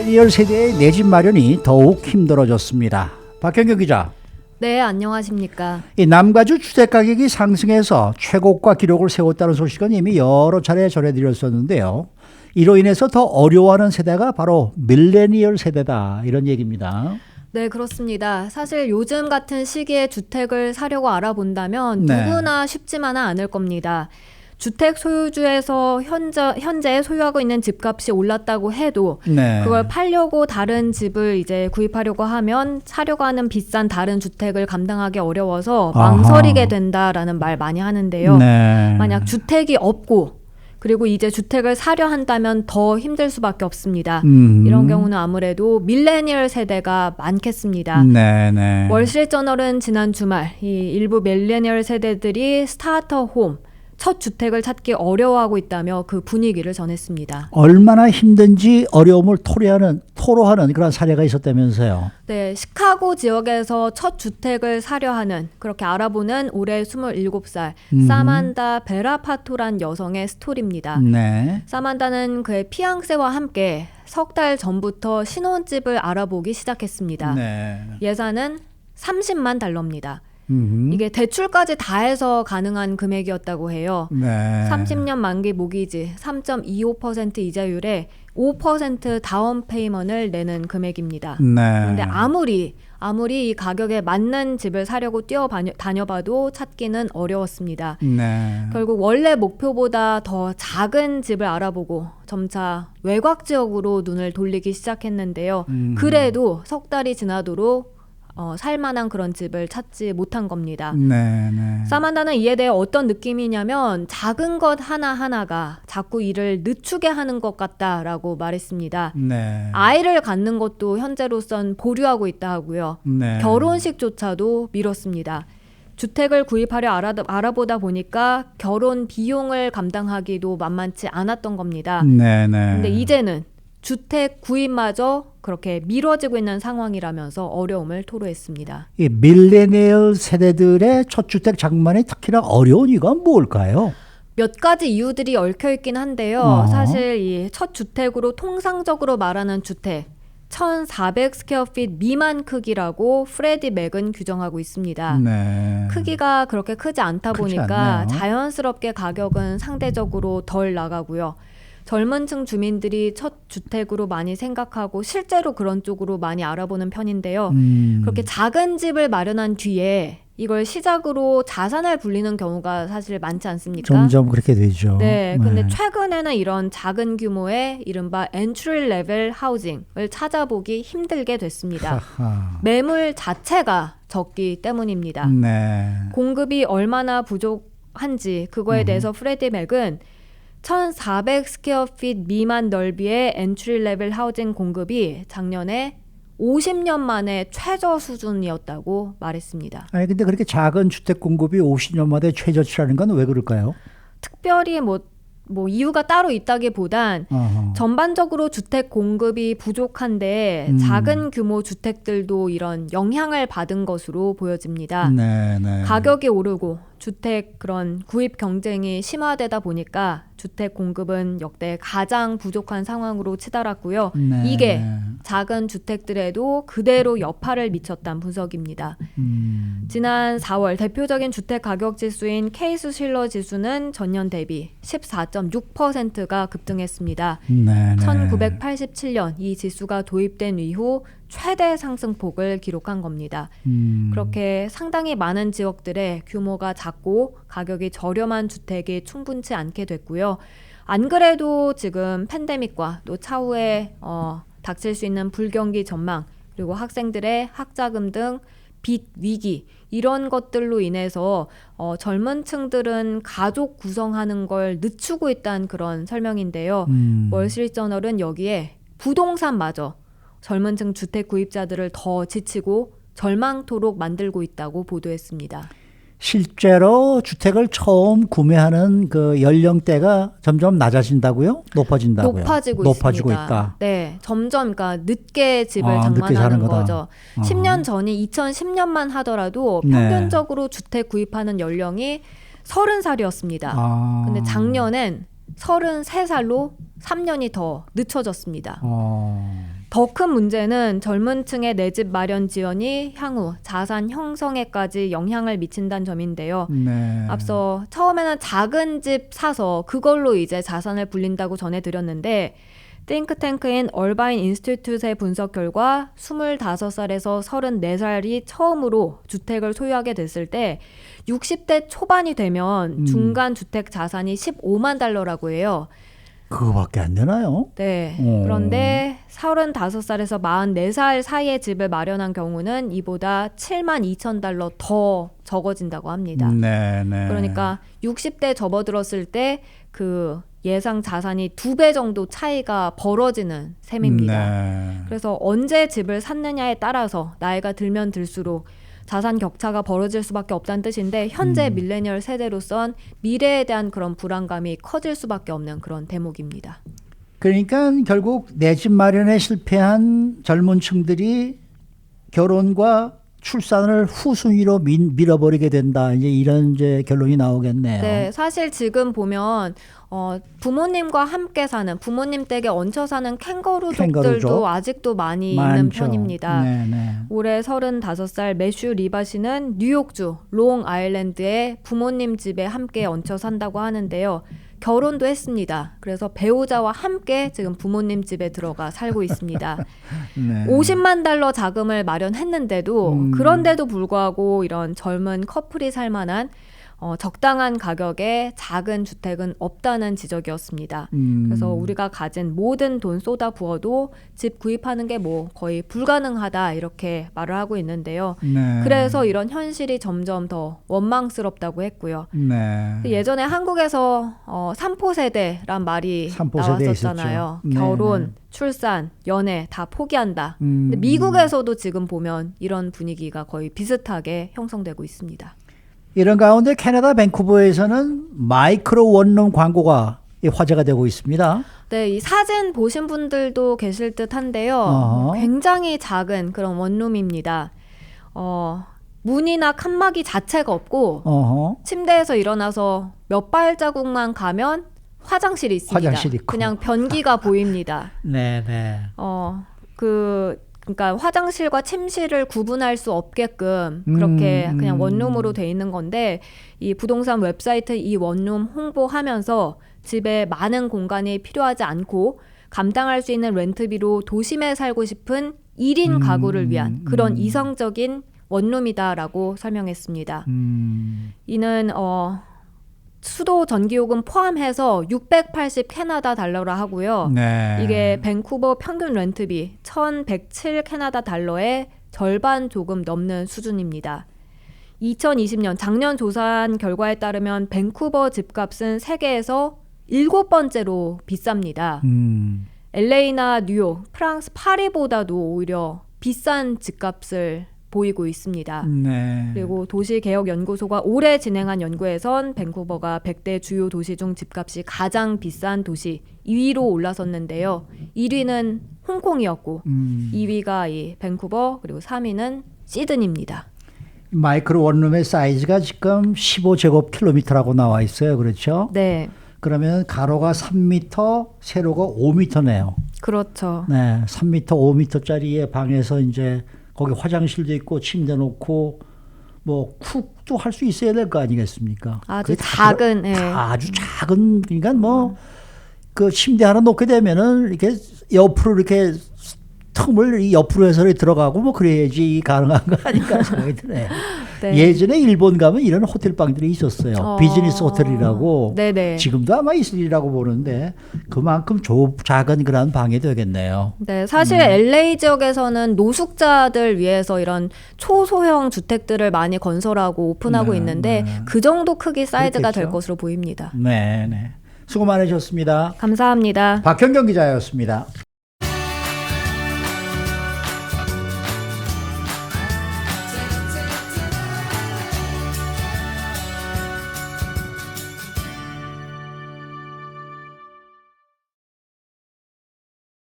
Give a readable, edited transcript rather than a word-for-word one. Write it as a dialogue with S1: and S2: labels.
S1: 밀레니얼 세대의 내 집 마련이 더욱 힘들어졌습니다. 박경규 기자.
S2: 네, 안녕하십니까.
S1: 이 남가주 주택 가격이 상승해서 최고가 기록을 세웠다는 소식은 이미 여러 차례 전해드렸었는데요. 이로 인해서 더 어려워하는 세대가 바로 밀레니얼 세대다, 이런 얘기입니다.
S2: 네, 그렇습니다. 사실 요즘 같은 시기에 주택을 사려고 알아본다면
S1: 네.
S2: 누구나 쉽지만은 않을 겁니다. 주택 소유주에서 현재 소유하고 있는 집값이 올랐다고 해도
S1: 네.
S2: 그걸 팔려고 다른 집을 이제 구입하려고 하면 사려고 하는 비싼 다른 주택을 감당하기 어려워서 망설이게 된다라는 말 많이 하는데요.
S1: 네.
S2: 만약 주택이 없고 그리고 이제 주택을 사려 한다면 더 힘들 수밖에 없습니다. 이런 경우는 아무래도 밀레니얼 세대가 많겠습니다.
S1: 네.
S2: 월스트리트저널은 지난 주말 이 일부 밀레니얼 세대들이 스타터 홈, 첫 주택을 찾기 어려워하고 있다며 그 분위기를 전했습니다.
S1: 얼마나 힘든지 어려움을 토로하는 그런 사례가 있었다면서요.
S2: 네, 시카고 지역에서 첫 주택을 사려 하는, 그렇게 알아보는 올해 27살 사만다 베라파토란 여성의 스토리입니다.
S1: 네.
S2: 사만다는 그의 피앙세와 함께 석 달 전부터 신혼집을 알아보기 시작했습니다.
S1: 네.
S2: 예산은 30만 달러입니다.
S1: 음흠.
S2: 이게 대출까지 다 해서 가능한 금액이었다고 해요.
S1: 네.
S2: 30년 만기 모기지 3.25% 이자율에 5% 다운 페이먼트를 내는 금액입니다.
S1: 네.
S2: 그런데 아무리 이 가격에 맞는 집을 사려고 다녀봐도 찾기는 어려웠습니다.
S1: 네.
S2: 결국 원래 목표보다 더 작은 집을 알아보고 점차 외곽 지역으로 눈을 돌리기 시작했는데요. 그래도 석 달이 지나도록 살만한 그런 집을 찾지 못한 겁니다.
S1: 네.
S2: 사만다는 이에 대해 어떤 느낌이냐면 작은 것 하나하나가 자꾸 일을 늦추게 하는 것 같다라고 말했습니다.
S1: 네.
S2: 아이를 갖는 것도 현재로선 보류하고 있다 하고요.
S1: 네.
S2: 결혼식조차도 미뤘습니다. 주택을 구입하려 알아보다 보니까 결혼 비용을 감당하기도 만만치 않았던 겁니다.
S1: 네.
S2: 근데 이제는 주택 구입마저 그렇게 미뤄지고 있는 상황이라면서 어려움을 토로했습니다.
S1: 이 밀레니얼 세대들의 첫 주택 장만이 특히나 어려운 이유가 뭘까요?
S2: 몇 가지 이유들이 얽혀 있긴 한데요. 사실 이 첫 주택으로 통상적으로 말하는 주택 1,400스퀘어핏 미만 크기라고 프레디 맥은 규정하고 있습니다.
S1: 네.
S2: 크기가 그렇게 크지 않다
S1: 크지
S2: 보니까
S1: 않네요.
S2: 자연스럽게 가격은 상대적으로 덜 나가고요. 젊은 층 주민들이 첫 주택으로 많이 생각하고 실제로 그런 쪽으로 많이 알아보는 편인데요. 그렇게 작은 집을 마련한 뒤에 이걸 시작으로 자산을 불리는 경우가 사실 많지 않습니까?
S1: 점점 그렇게 되죠.
S2: 네, 근데 최근에는 이런 작은 규모의 이른바 엔트리 레벨 하우징을 찾아보기 힘들게 됐습니다.
S1: 하하.
S2: 매물 자체가 적기 때문입니다.
S1: 네.
S2: 공급이 얼마나 부족한지 그거에 대해서 프레디 맥은 1,400스퀘어핏 미만 넓이의 엔트리 레벨 하우징 공급이 작년에 50년 만에 최저 수준이었다고 말했습니다.
S1: 아니 근데 그렇게 작은 주택 공급이 50년 만에 최저치라는 건 왜 그럴까요?
S2: 특별히 뭐 이유가 따로 있다기보단 전반적으로 주택 공급이 부족한데 작은 규모 주택들도 이런 영향을 받은 것으로 보여집니다.
S1: 네.
S2: 가격이 오르고 주택 그런 구입 경쟁이 심화되다 보니까 주택 공급은 역대 가장 부족한 상황으로 치달았고요.
S1: 네.
S2: 이게 작은 주택들에도 그대로 여파를 미쳤다는 분석입니다. 지난 4월 대표적인 주택 가격 지수인 케이스 실러 지수는 전년 대비 14.6%가 급등했습니다.
S1: 네.
S2: 1987년 이 지수가 도입된 이후 최대 상승폭을 기록한 겁니다. 그렇게 상당히 많은 지역들의 규모가 작고 가격이 저렴한 주택이 충분치 않게 됐고요. 안 그래도 지금 팬데믹과 또 차후에 닥칠 수 있는 불경기 전망, 그리고 학생들의 학자금 등 빚 위기, 이런 것들로 인해서 젊은 층들은 가족 구성하는 걸 늦추고 있다는 그런 설명인데요. 월스트리트저널은 여기에 부동산마저 젊은 층 주택 구입자들을 더 지치고 절망토록 만들고 있다고 보도했습니다.
S1: 실제로 주택을 처음 구매하는 그 연령대가 점점 낮아진다고요? 높아진다고요?
S2: 높아지고
S1: 있다.
S2: 있습니다. 네, 점점 그러니까 늦게 집을
S1: 늦게 사는
S2: 장만하는
S1: 거다.
S2: 거죠. 10년 전이 2010년만 하더라도
S1: 네.
S2: 평균적으로 주택 구입하는 연령이 30살이었습니다. 근데 작년엔 33살로 3년이 더 늦춰졌습니다. 더 큰 문제는 젊은 층의 내 집 마련 지원이 향후 자산 형성에까지 영향을 미친다는 점인데요.
S1: 네.
S2: 앞서 처음에는 작은 집 사서 그걸로 이제 자산을 불린다고 전해드렸는데 띵크탱크인 얼바인 인스티튜트의 분석 결과 25살에서 34살이 처음으로 주택을 소유하게 됐을 때 60대 초반이 되면 중간 주택 자산이 15만 달러라고 해요.
S1: 그거밖에 안 되나요?
S2: 네. 그런데 35살에서 44살 사이에 집을 마련한 경우는 이보다 7만 2천 달러 더 적어진다고 합니다.
S1: 네, 네.
S2: 그러니까 60대 접어들었을 때 그 예상 자산이 2배 정도 차이가 벌어지는 셈입니다.
S1: 네.
S2: 그래서 언제 집을 샀느냐에 따라서 나이가 들면 들수록 자산 격차가 벌어질 수밖에 없다는 뜻인데 현재 밀레니얼 세대로선 미래에 대한 그런 불안감이 커질 수밖에 없는 그런 대목입니다.
S1: 그러니까 결국 내 집 마련에 실패한 젊은 층들이 결혼과 출산을 후순위로 밀어버리게 된다. 이제 결론이 나오겠네요.
S2: 네, 사실 지금 보면 부모님과 함께 사는 부모님 댁에 얹혀 사는 캥거루족들도
S1: 캥거루족?
S2: 아직도 많이 있는
S1: 많죠.
S2: 편입니다.
S1: 네네.
S2: 올해 35살 매슈 리바 씨는 뉴욕주 롱 아일랜드에 부모님 집에 함께 얹혀 산다고 하는데요. 결혼도 했습니다. 그래서 배우자와 함께 지금 부모님 집에 들어가 살고 있습니다.
S1: 네.
S2: 50만 달러 자금을 마련했는데도 그런데도 불구하고 이런 젊은 커플이 살 만한 적당한 가격의 작은 주택은 없다는 지적이었습니다. 그래서 우리가 가진 모든 돈 쏟아 부어도 집 구입하는 게 뭐 거의 불가능하다 이렇게 말을 하고 있는데요.
S1: 네.
S2: 그래서 이런 현실이 점점 더 원망스럽다고 했고요.
S1: 네.
S2: 예전에 한국에서 삼포세대란 말이
S1: 삼포세대
S2: 나왔었잖아요.
S1: 있었죠.
S2: 결혼,
S1: 네.
S2: 출산, 연애 다 포기한다. 근데 미국에서도 지금 보면 이런 분위기가 거의 비슷하게 형성되고 있습니다.
S1: 이런 가운데 캐나다 밴쿠버에서는 마이크로 원룸 광고가 화제가 되고 있습니다.
S2: 네, 이 사진 보신 분들도 계실 듯 한데요.
S1: 어허.
S2: 굉장히 작은 그런 원룸입니다. 문이나 칸막이 자체가 없고
S1: 어허.
S2: 침대에서 일어나서 몇 발자국만 가면 화장실이 있습니다.
S1: 화장실이 있고.
S2: 그냥 변기가 보입니다.
S1: 네네.
S2: 그러니까 화장실과 침실을 구분할 수 없게끔 그렇게 그냥 원룸으로 돼 있는 건데 이 부동산 웨브사이트 이 원룸 홍보하면서 집에 많은 공간이 필요하지 않고 감당할 수 있는 렌트비로 도심에 살고 싶은 1인 가구를 위한 그런 이성적인 원룸이다라고 설명했습니다. 이는 수도 전기요금 포함해서 680 캐나다 달러라 하고요.
S1: 네.
S2: 이게 밴쿠버 평균 렌트비 1,107 캐나다 달러의 절반 조금 넘는 수준입니다. 2020년 작년 조사한 결과에 따르면 밴쿠버 집값은 세계에서 7번째로 비쌉니다. LA나 뉴욕, 프랑스 파리보다도 오히려 비싼 집값을 보이고 있습니다.
S1: 네.
S2: 그리고 도시개혁연구소가 올해 진행한 연구에선 밴쿠버가 100대 주요 도시 중 집값이 가장 비싼 도시 2위로 올라섰는데요. 1위는 홍콩이었고 2위가 이 밴쿠버 그리고 3위는 시드니입니다.
S1: 마이크로 원룸의 사이즈가 지금 15제곱킬로미터라고 나와 있어요. 그렇죠?
S2: 네,
S1: 그러면 가로가 3m, 세로가 5m네요.
S2: 그렇죠.
S1: 네, 3m, 5m짜리의 방에서 이제 거기 화장실도 있고 침대 놓고 뭐 쿡도 할 수 있어야 될 거 아니겠습니까?
S2: 아주
S1: 그게 다
S2: 작은, 예.
S1: 아주 작은 그러니까 뭐 그 침대 하나 놓게 되면은 이렇게 옆으로 이렇게 틈을 이 옆으로 해서 들어가고 뭐 그래야지 가능한 거 아닐까 생각이 드네요.
S2: 네.
S1: 예전에 일본 가면 이런 호텔 방들이 있었어요. 비즈니스 호텔이라고.
S2: 네네.
S1: 지금도 아마 있으리라고 보는데 그만큼 작은 그런 방이 되겠네요.
S2: 네, 사실 LA 지역에서는 노숙자들 위해서 이런 초소형 주택들을 많이 건설하고 오픈하고
S1: 네,
S2: 있는데
S1: 네.
S2: 그 정도 크기 사이즈가
S1: 그렇겠죠.
S2: 될 것으로 보입니다.
S1: 네, 네. 수고 많으셨습니다.
S2: 감사합니다.
S1: 박현경 기자였습니다.